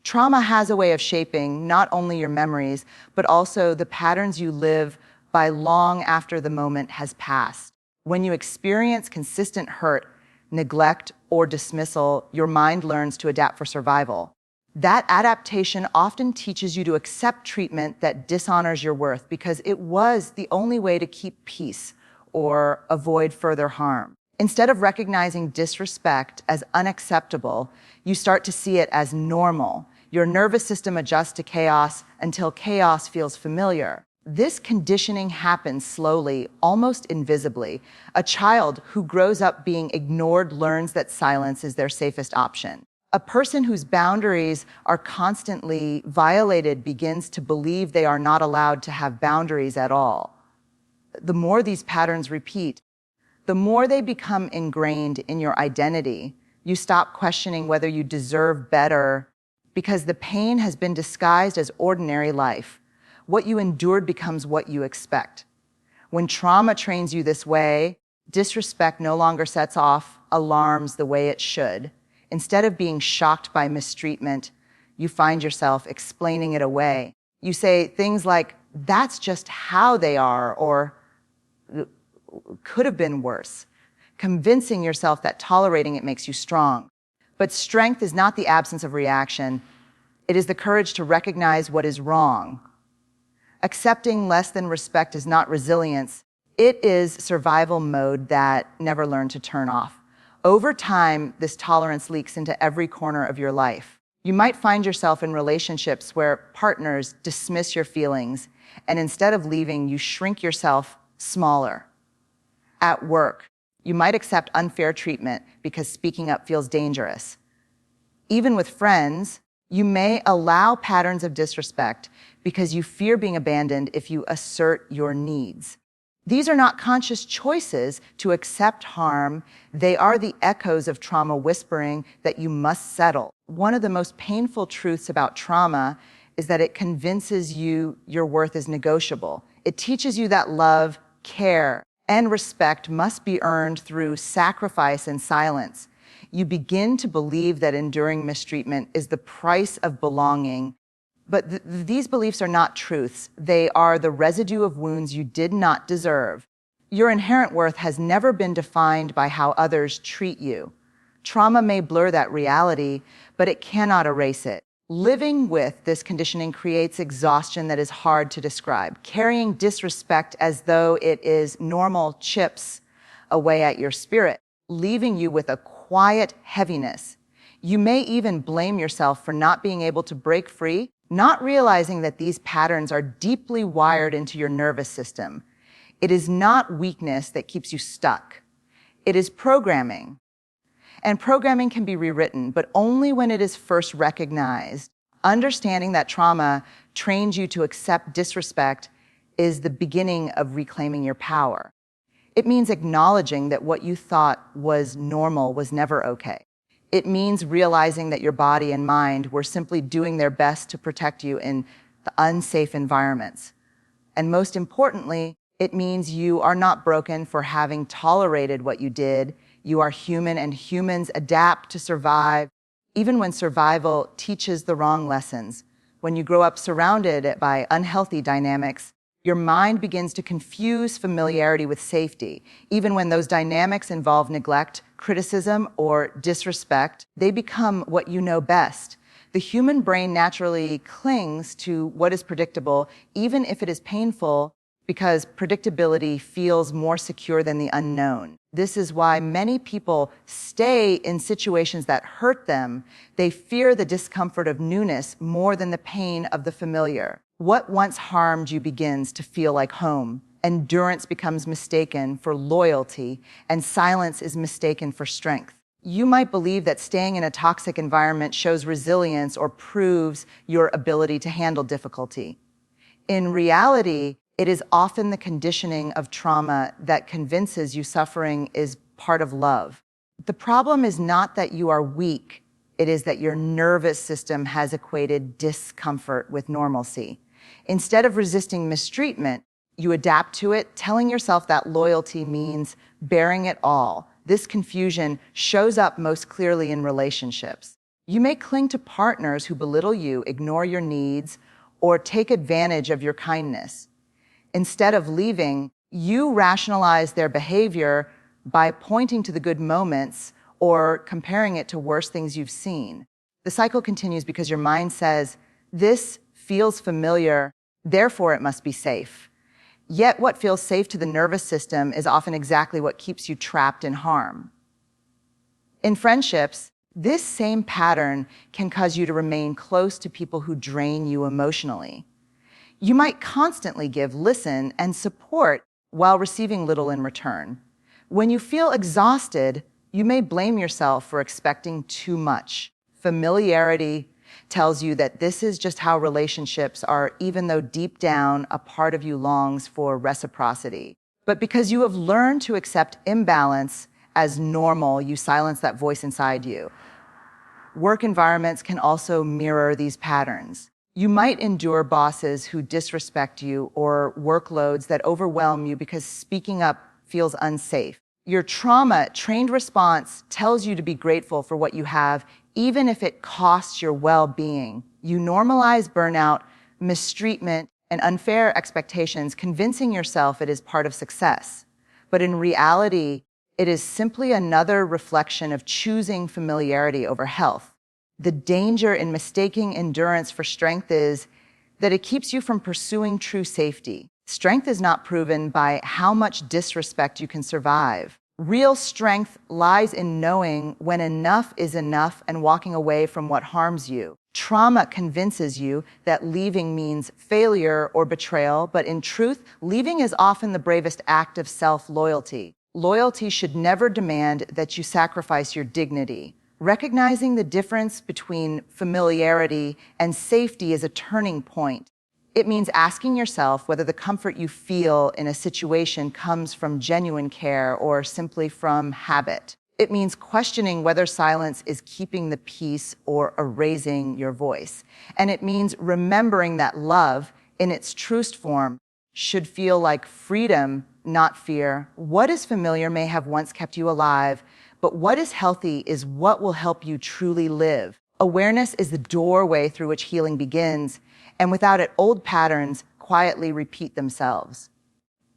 Trauma has a way of shaping not only your memories, but also the patterns you live by long after the moment has passed. When you experience consistent hurt, neglect, or dismissal, your mind learns to adapt for survival. That adaptation often teaches you to accept treatment that dishonors your worth because it was the only way to keep peace or avoid further harm. Instead of recognizing disrespect as unacceptable, you start to see it as normal. Your nervous system adjusts to chaos until chaos feels familiar. This conditioning happens slowly, almost invisibly. A child who grows up being ignored learns that silence is their safest option. A person whose boundaries are constantly violated begins to believe they are not allowed to have boundaries at all. The more these patterns repeat, the more they become ingrained in your identity. You stop questioning whether you deserve better because the pain has been disguised as ordinary life. What you endured becomes what you expect. When trauma trains you this way, disrespect no longer sets off alarms the way it should. Instead of being shocked by mistreatment, you find yourself explaining it away. You say things like, "That's just how they are," or "could have been worse," convincing yourself that tolerating it makes you strong. But strength is not the absence of reaction. It is the courage to recognize what is wrong. Accepting less than respect is not resilience. It is survival mode that never learned to turn off. Over time, this tolerance leaks into every corner of your life. You might find yourself in relationships where partners dismiss your feelings, and instead of leaving, you shrink yourself smaller. At work, you might accept unfair treatment because speaking up feels dangerous. Even with friends, you may allow patterns of disrespect because you fear being abandoned if you assert your needs. These are not conscious choices to accept harm. They are the echoes of trauma whispering that you must settle. One of the most painful truths about trauma is that it convinces you your worth is negotiable. It teaches you that love, care, and respect must be earned through sacrifice and silence. You begin to believe that enduring mistreatment is the price of belonging. But these beliefs are not truths. They are the residue of wounds you did not deserve. Your inherent worth has never been defined by how others treat you. Trauma may blur that reality, but it cannot erase it. Living with this conditioning creates exhaustion that is hard to describe. Carrying disrespect as though it is normal chips away at your spirit, leaving you with a quiet heaviness. You may even blame yourself for not being able to break free, not realizing that these patterns are deeply wired into your nervous system. It is not weakness that keeps you stuck. It is programming. And programming can be rewritten, but only when it is first recognized. Understanding that trauma trains you to accept disrespect is the beginning of reclaiming your power. It means acknowledging that what you thought was normal was never okay. It means realizing that your body and mind were simply doing their best to protect you in the unsafe environments. And most importantly, it means you are not broken for having tolerated what you did. You are human, and humans adapt to survive, even when survival teaches the wrong lessons. When you grow up surrounded by unhealthy dynamics, your mind begins to confuse familiarity with safety. Even when those dynamics involve neglect, criticism, or disrespect, they become what you know best. The human brain naturally clings to what is predictable, even if it is painful, because predictability feels more secure than the unknown. This is why many people stay in situations that hurt them. They fear the discomfort of newness more than the pain of the familiar. What once harmed you begins to feel like home. Endurance becomes mistaken for loyalty, and silence is mistaken for strength. You might believe that staying in a toxic environment shows resilience or proves your ability to handle difficulty. In reality, it is often the conditioning of trauma that convinces you suffering is part of love. The problem is not that you are weak. It is that your nervous system has equated discomfort with normalcy. Instead of resisting mistreatment, you adapt to it, telling yourself that loyalty means bearing it all. This confusion shows up most clearly in relationships. You may cling to partners who belittle you, ignore your needs, or take advantage of your kindness. Instead of leaving, you rationalize their behavior by pointing to the good moments or comparing it to worse things you've seen. The cycle continues because your mind says, "This feels familiar, therefore it must be safe." Yet what feels safe to the nervous system is often exactly what keeps you trapped in harm. In friendships, this same pattern can cause you to remain close to people who drain you emotionally. You might constantly give, listen, and support while receiving little in return. When you feel exhausted, you may blame yourself for expecting too much. Familiarity tells you that this is just how relationships are, even though deep down a part of you longs for reciprocity. But because you have learned to accept imbalance as normal, you silence that voice inside you. Work environments can also mirror these patterns. You might endure bosses who disrespect you or workloads that overwhelm you because speaking up feels unsafe. Your trauma-trained response tells you to be grateful for what you have, even if it costs your well-being. You normalize burnout, mistreatment, and unfair expectations, convincing yourself it is part of success. But in reality, it is simply another reflection of choosing familiarity over health. The danger in mistaking endurance for strength is that it keeps you from pursuing true safety. Strength is not proven by how much disrespect you can survive. Real strength lies in knowing when enough is enough and walking away from what harms you. Trauma convinces you that leaving means failure or betrayal, but in truth, leaving is often the bravest act of self-loyalty. Loyalty should never demand that you sacrifice your dignity. Recognizing the difference between familiarity and safety is a turning point. It means asking yourself whether the comfort you feel in a situation comes from genuine care or simply from habit. It means questioning whether silence is keeping the peace or erasing your voice. And it means remembering that love, in its truest form, should feel like freedom, not fear. What is familiar may have once kept you alive, but what is healthy is what will help you truly live. Awareness is the doorway through which healing begins, and without it, old patterns quietly repeat themselves.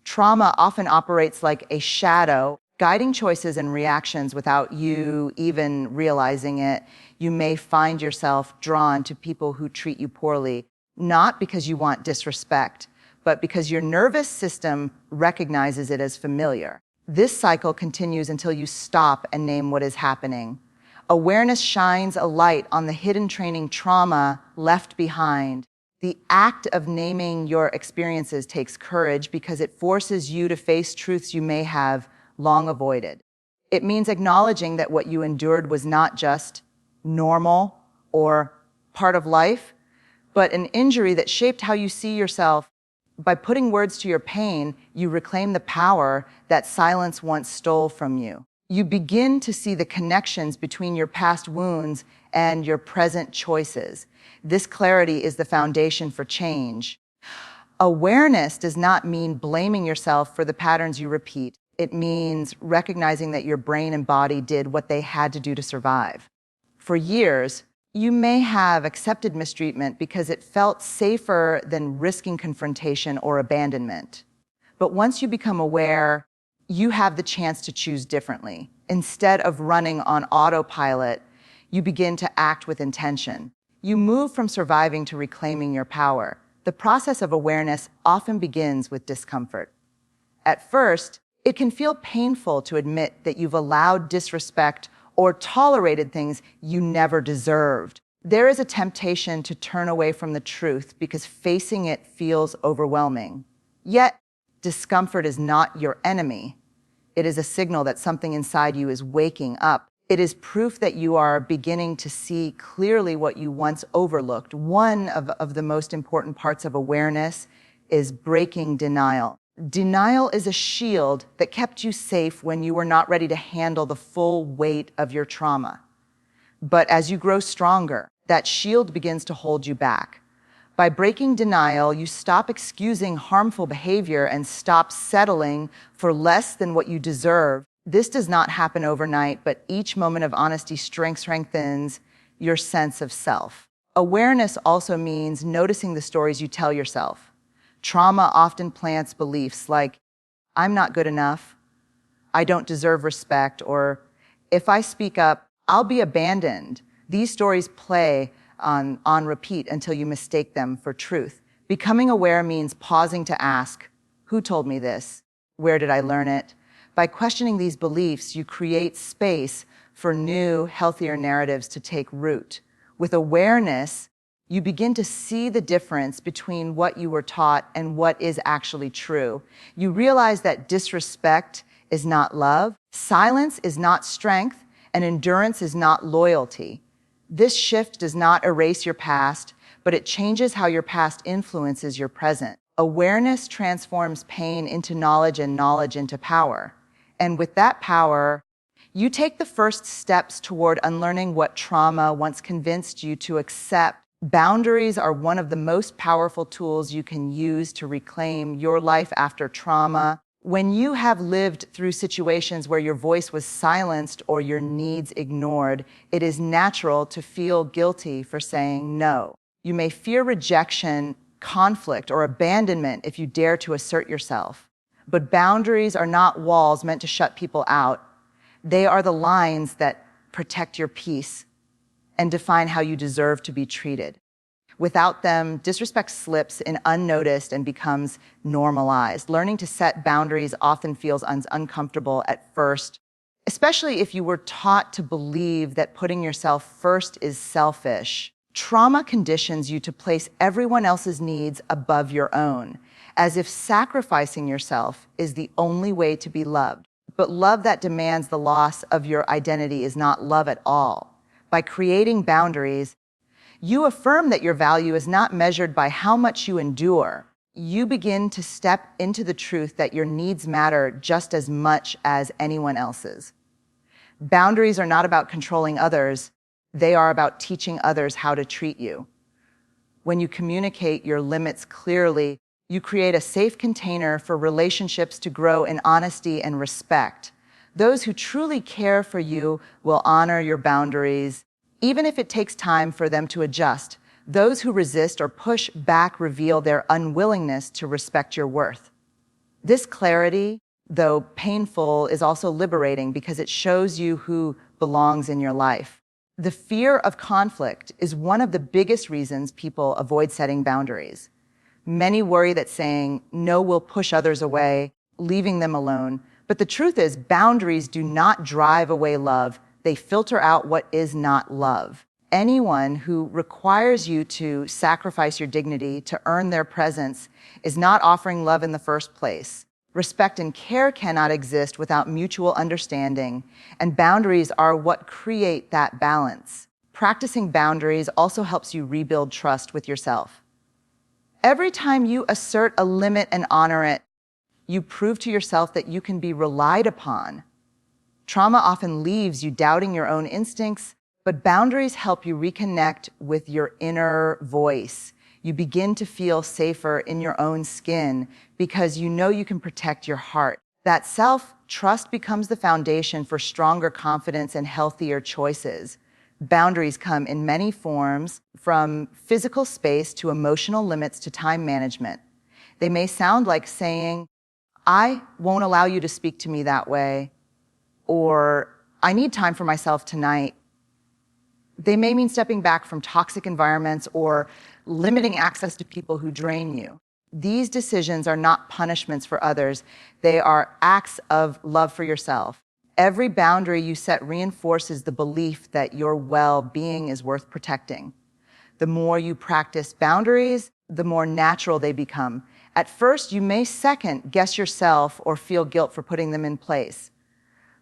Trauma often operates like a shadow, guiding choices and reactions without you even realizing it. You may find yourself drawn to people who treat you poorly, not because you want disrespect, but because your nervous system recognizes it as familiar. This cycle continues until you stop and name what is happening. Awareness shines a light on the hidden training trauma left behind. The act of naming your experiences takes courage because it forces you to face truths you may have long avoided. It means acknowledging that what you endured was not just normal or part of life, but an injury that shaped how you see yourself. By putting words to your pain, you reclaim the power that silence once stole from you. You begin to see the connections between your past wounds and your present choices. This clarity is the foundation for change. Awareness does not mean blaming yourself for the patterns you repeat. It means recognizing that your brain and body did what they had to do to survive. For years, you may have accepted mistreatment because it felt safer than risking confrontation or abandonment. But once you become aware, you have the chance to choose differently. Instead of running on autopilot, you begin to act with intention. You move from surviving to reclaiming your power. The process of awareness often begins with discomfort. At first, it can feel painful to admit that you've allowed disrespect or tolerated things you never deserved. There is a temptation to turn away from the truth because facing it feels overwhelming. Yet, discomfort is not your enemy. It is a signal that something inside you is waking up. It is proof that you are beginning to see clearly what you once overlooked. One of the most important parts of awareness is breaking denial. Denial is a shield that kept you safe when you were not ready to handle the full weight of your trauma. But as you grow stronger, that shield begins to hold you back. By breaking denial, you stop excusing harmful behavior and stop settling for less than what you deserve. This does not happen overnight, but each moment of honesty strengthens your sense of self. Awareness also means noticing the stories you tell yourself. Trauma often plants beliefs like, I'm not good enough, I don't deserve respect, or if I speak up, I'll be abandoned. These stories play on repeat until you mistake them for truth. Becoming aware means pausing to ask, who told me this? Where did I learn it? By questioning these beliefs, you create space for new, healthier narratives to take root. With awareness, you begin to see the difference between what you were taught and what is actually true. You realize that disrespect is not love, silence is not strength, and endurance is not loyalty. This shift does not erase your past, but it changes how your past influences your present. Awareness transforms pain into knowledge and knowledge into power. And with that power, you take the first steps toward unlearning what trauma once convinced you to accept. Boundaries are one of the most powerful tools you can use to reclaim your life after trauma. When you have lived through situations where your voice was silenced or your needs ignored, it is natural to feel guilty for saying no. You may fear rejection, conflict, or abandonment if you dare to assert yourself. But boundaries are not walls meant to shut people out. They are the lines that protect your peace and define how you deserve to be treated. Without them, disrespect slips in unnoticed and becomes normalized. Learning to set boundaries often feels uncomfortable at first, especially if you were taught to believe that putting yourself first is selfish. Trauma conditions you to place everyone else's needs above your own, as if sacrificing yourself is the only way to be loved. But love that demands the loss of your identity is not love at all. By creating boundaries, you affirm that your value is not measured by how much you endure. You begin to step into the truth that your needs matter just as much as anyone else's. Boundaries are not about controlling others. They are about teaching others how to treat you. When you communicate your limits clearly, you create a safe container for relationships to grow in honesty and respect. Those who truly care for you will honor your boundaries, even if it takes time for them to adjust. Those who resist or push back reveal their unwillingness to respect your worth. This clarity, though painful, is also liberating because it shows you who belongs in your life. The fear of conflict is one of the biggest reasons people avoid setting boundaries. Many worry that saying no will push others away, leaving them alone. But the truth is, boundaries do not drive away love. They filter out what is not love. Anyone who requires you to sacrifice your dignity to earn their presence is not offering love in the first place. Respect and care cannot exist without mutual understanding, and boundaries are what create that balance. Practicing boundaries also helps you rebuild trust with yourself. Every time you assert a limit and honor it, you prove to yourself that you can be relied upon. Trauma often leaves you doubting your own instincts, but boundaries help you reconnect with your inner voice. You begin to feel safer in your own skin because you know you can protect your heart. That self-trust becomes the foundation for stronger confidence and healthier choices. Boundaries come in many forms, from physical space to emotional limits to time management. They may sound like saying, I won't allow you to speak to me that way, or I need time for myself tonight. They may mean stepping back from toxic environments or limiting access to people who drain you. These decisions are not punishments for others. They are acts of love for yourself. Every boundary you set reinforces the belief that your well-being is worth protecting. The more you practice boundaries, the more natural they become. At first, you may second-guess yourself or feel guilt for putting them in place.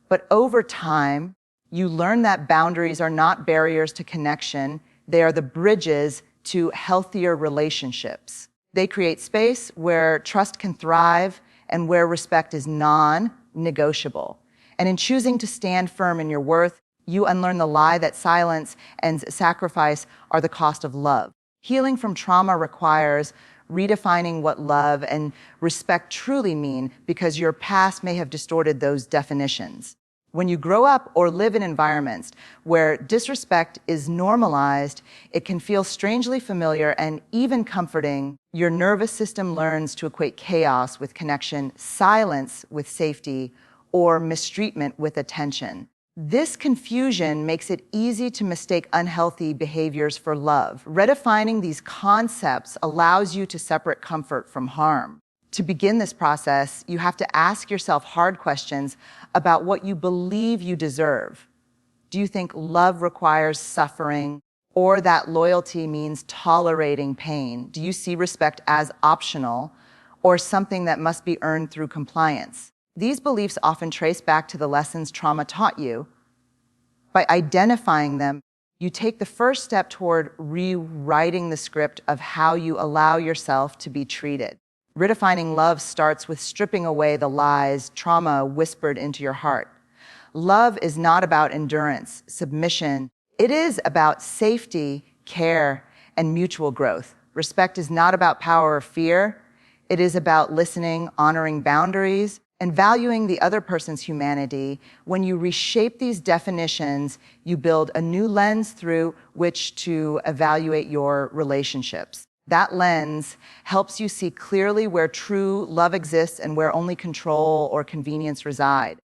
But over time, you learn that boundaries are not barriers to connection. They are the bridges to healthier relationships. They create space where trust can thrive and where respect is non-negotiable. And in choosing to stand firm in your worth, you unlearn the lie that silence and sacrifice are the cost of love. Healing from trauma requires redefining what love and respect truly mean, because your past may have distorted those definitions. When you grow up or live in environments where disrespect is normalized, it can feel strangely familiar and even comforting. Your nervous system learns to equate chaos with connection, silence with safety, or mistreatment with attention. This confusion makes it easy to mistake unhealthy behaviors for love. Redefining these concepts allows you to separate comfort from harm. To begin this process, you have to ask yourself hard questions about what you believe you deserve. Do you think love requires suffering, or that loyalty means tolerating pain? Do you see respect as optional, or something that must be earned through compliance? These beliefs often trace back to the lessons trauma taught you. By identifying them, you take the first step toward rewriting the script of how you allow yourself to be treated. Redefining love starts with stripping away the lies trauma whispered into your heart. Love is not about endurance, submission. It is about safety, care, and mutual growth. Respect is not about power or fear. It is about listening, honoring boundaries, and valuing the other person's humanity. When you reshape these definitions, you build a new lens through which to evaluate your relationships. That lens helps you see clearly where true love exists and where only control or convenience reside.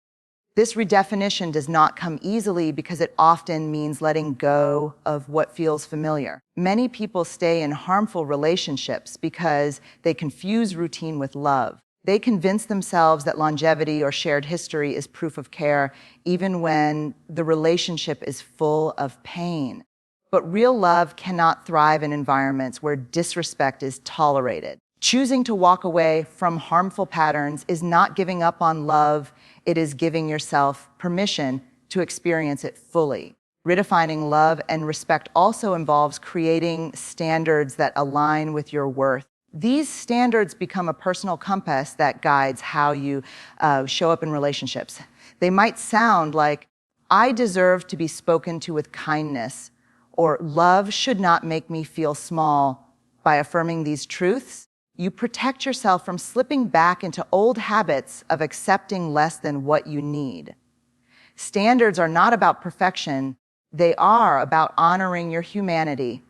This redefinition does not come easily because it often means letting go of what feels familiar. Many people stay in harmful relationships because they confuse routine with love. They convince themselves that longevity or shared history is proof of care, even when the relationship is full of pain. But real love cannot thrive in environments where disrespect is tolerated. Choosing to walk away from harmful patterns is not giving up on love, it is giving yourself permission to experience it fully. Redefining love and respect also involves creating standards that align with your worth. These standards become a personal compass that guides how you show up in relationships. They might sound like, I deserve to be spoken to with kindness, or love should not make me feel small. By affirming these truths, you protect yourself from slipping back into old habits of accepting less than what you need. Standards are not about perfection, they are about honoring your humanity.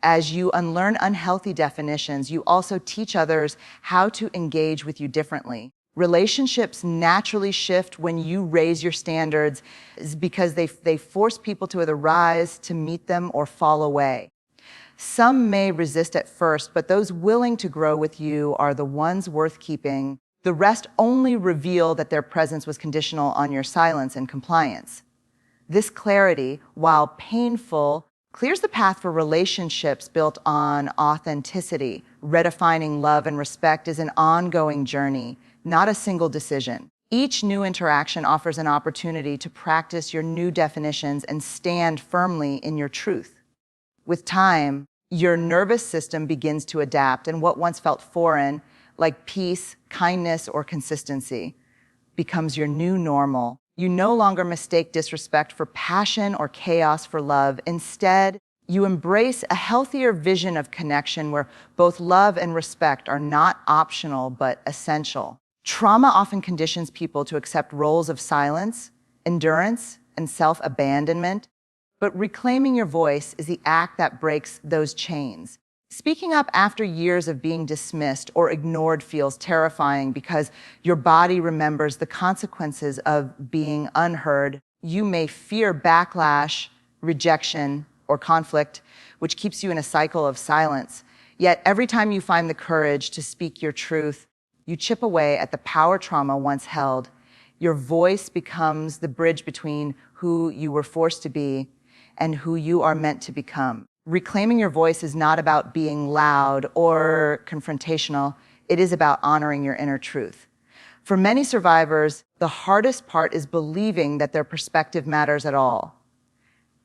As you unlearn unhealthy definitions, you also teach others how to engage with you differently. Relationships naturally shift when you raise your standards because they force people to either rise to meet them or fall away. Some may resist at first, but those willing to grow with you are the ones worth keeping. The rest only reveal that their presence was conditional on your silence and compliance. This clarity, while painful, clears the path for relationships built on authenticity. Redefining love and respect is an ongoing journey, not a single decision. Each new interaction offers an opportunity to practice your new definitions and stand firmly in your truth. With time, your nervous system begins to adapt, and what once felt foreign, like peace, kindness, or consistency, becomes your new normal. You no longer mistake disrespect for passion or chaos for love. Instead, you embrace a healthier vision of connection where both love and respect are not optional but essential. Trauma often conditions people to accept roles of silence, endurance, and self-abandonment, but reclaiming your voice is the act that breaks those chains. Speaking up after years of being dismissed or ignored feels terrifying because your body remembers the consequences of being unheard. You may fear backlash, rejection, or conflict, which keeps you in a cycle of silence. Yet every time you find the courage to speak your truth, you chip away at the power trauma once held. Your voice becomes the bridge between who you were forced to be and who you are meant to become. Reclaiming your voice is not about being loud or confrontational. It is about honoring your inner truth. For many survivors, the hardest part is believing that their perspective matters at all.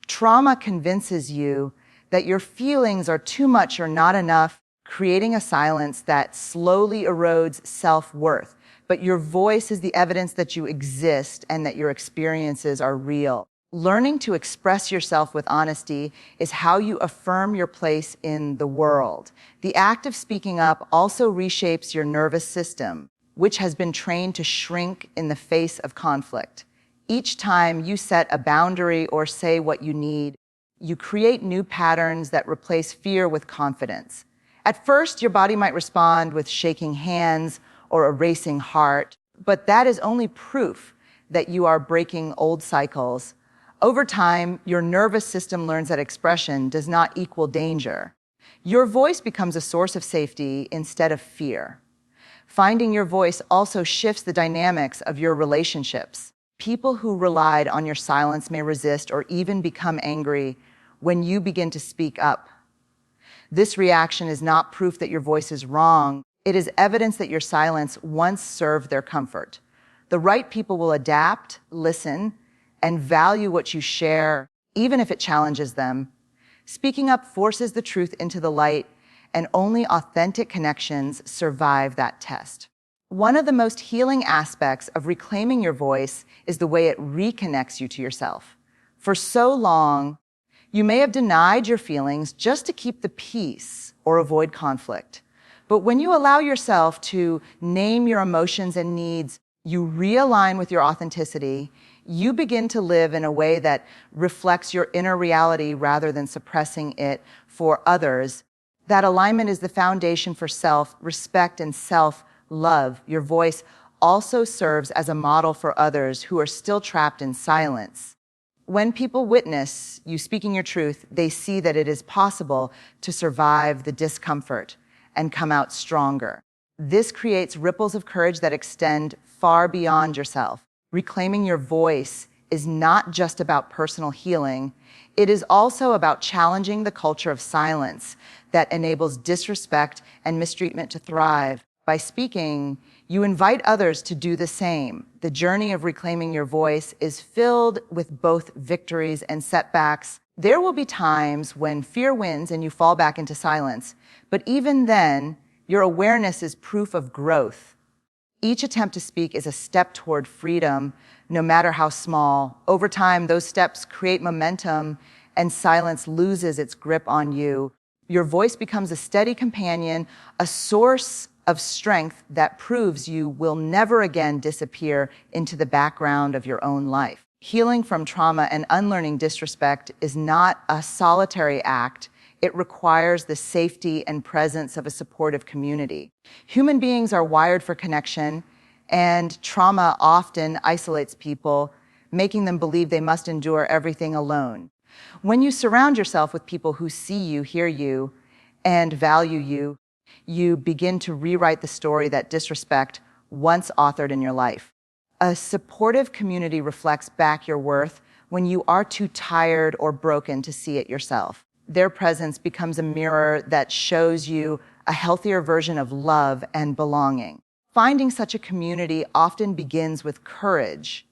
Trauma convinces you that your feelings are too much or not enough, creating a silence that slowly erodes self-worth. But your voice is the evidence that you exist and that your experiences are real. Learning to express yourself with honesty is how you affirm your place in the world. The act of speaking up also reshapes your nervous system, which has been trained to shrink in the face of conflict. Each time you set a boundary or say what you need, you create new patterns that replace fear with confidence. At first, your body might respond with shaking hands or a racing heart, but that is only proof that you are breaking old cycles. Over time, your nervous system learns that expression does not equal danger. Your voice becomes a source of safety instead of fear. Finding your voice also shifts the dynamics of your relationships. People who relied on your silence may resist or even become angry when you begin to speak up. This reaction is not proof that your voice is wrong. It is evidence that your silence once served their comfort. The right people will adapt, listen, and value what you share, even if it challenges them. Speaking up forces the truth into the light, and only authentic connections survive that test. One of the most healing aspects of reclaiming your voice is the way it reconnects you to yourself. For so long, you may have denied your feelings just to keep the peace or avoid conflict. But when you allow yourself to name your emotions and needs, you realign with your authenticity, you begin to live in a way that reflects your inner reality rather than suppressing it for others. That alignment is the foundation for self-respect and self-love. Your voice also serves as a model for others who are still trapped in silence. When people witness you speaking your truth, they see that it is possible to survive the discomfort and come out stronger. This creates ripples of courage that extend far beyond yourself. Reclaiming your voice is not just about personal healing. It is also about challenging the culture of silence that enables disrespect and mistreatment to thrive. By speaking, you invite others to do the same. The journey of reclaiming your voice is filled with both victories and setbacks. There will be times when fear wins and you fall back into silence, but even then, your awareness is proof of growth. Each attempt to speak is a step toward freedom, no matter how small. Over time, those steps create momentum and silence loses its grip on you. Your voice becomes a steady companion, a source of strength that proves you will never again disappear into the background of your own life. Healing from trauma and unlearning disrespect is not a solitary act. It requires the safety and presence of a supportive community. Human beings are wired for connection, and trauma often isolates people, making them believe they must endure everything alone. When you surround yourself with people who see you, hear you, and value you, you begin to rewrite the story that disrespect once authored in your life. A supportive community reflects back your worth when you are too tired or broken to see it yourself. Their presence becomes a mirror that shows you a healthier version of love and belonging. Finding such a community often begins with courage,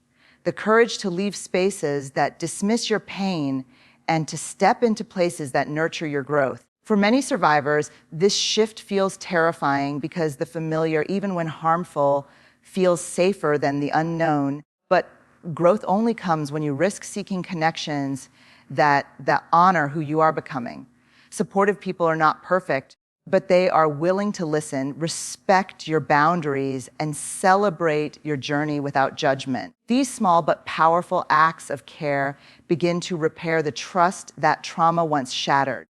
the courage to leave spaces that dismiss your pain and to step into places that nurture your growth. For many survivors, this shift feels terrifying because the familiar, even when harmful, feels safer than the unknown. But growth only comes when you risk seeking connections that honor who you are becoming. Supportive people are not perfect, but they are willing to listen, respect your boundaries, and celebrate your journey without judgment. These small but powerful acts of care begin to repair the trust that trauma once shattered.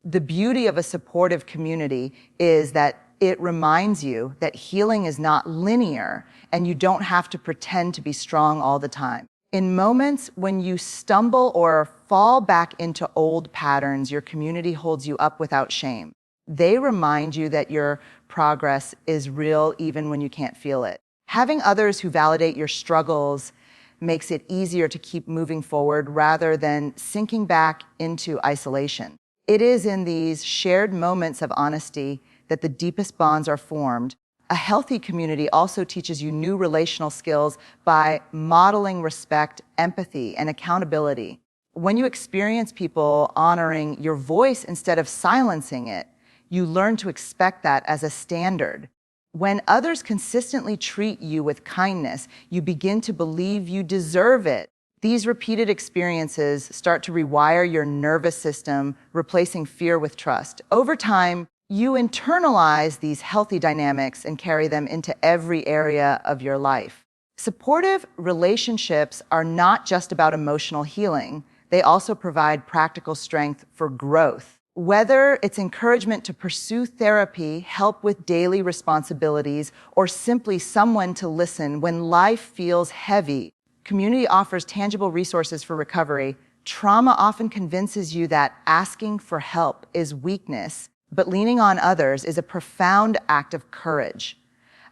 The beauty of a supportive community is that it reminds you that healing is not linear and you don't have to pretend to be strong all the time. In moments when you stumble or fall back into old patterns, your community holds you up without shame. They remind you that your progress is real even when you can't feel it. Having others who validate your struggles makes it easier to keep moving forward rather than sinking back into isolation. It is in these shared moments of honesty that the deepest bonds are formed. A healthy community also teaches you new relational skills by modeling respect, empathy, and accountability. When you experience people honoring your voice instead of silencing it, you learn to expect that as a standard. When others consistently treat you with kindness, you begin to believe you deserve it. These repeated experiences start to rewire your nervous system, replacing fear with trust. Over time, you internalize these healthy dynamics and carry them into every area of your life. Supportive relationships are not just about emotional healing. They also provide practical strength for growth. Whether it's encouragement to pursue therapy, help with daily responsibilities, or simply someone to listen when life feels heavy, community offers tangible resources for recovery. Trauma often convinces you that asking for help is weakness, but leaning on others is a profound act of courage.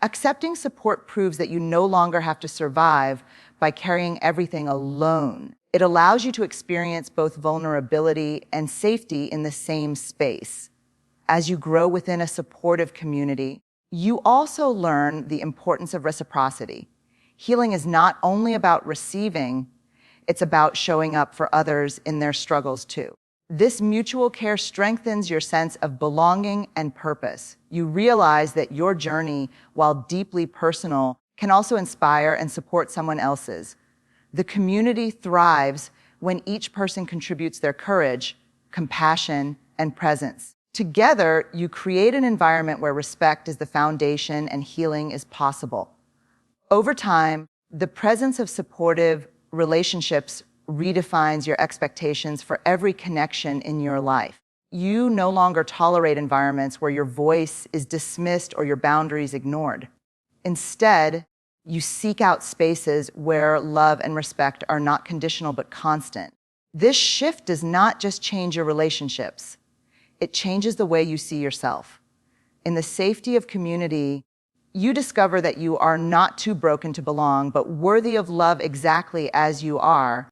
Accepting support proves that you no longer have to survive by carrying everything alone. It allows you to experience both vulnerability and safety in the same space. As you grow within a supportive community, you also learn the importance of reciprocity. Healing is not only about receiving, it's about showing up for others in their struggles too. This mutual care strengthens your sense of belonging and purpose. You realize that your journey, while deeply personal, can also inspire and support someone else's. The community thrives when each person contributes their courage, compassion, and presence. Together, you create an environment where respect is the foundation and healing is possible. Over time, the presence of supportive relationships redefines your expectations for every connection in your life. You no longer tolerate environments where your voice is dismissed or your boundaries ignored. Instead, you seek out spaces where love and respect are not conditional but constant. This shift does not just change your relationships, it changes the way you see yourself. In the safety of community, you discover that you are not too broken to belong, but worthy of love exactly as you are.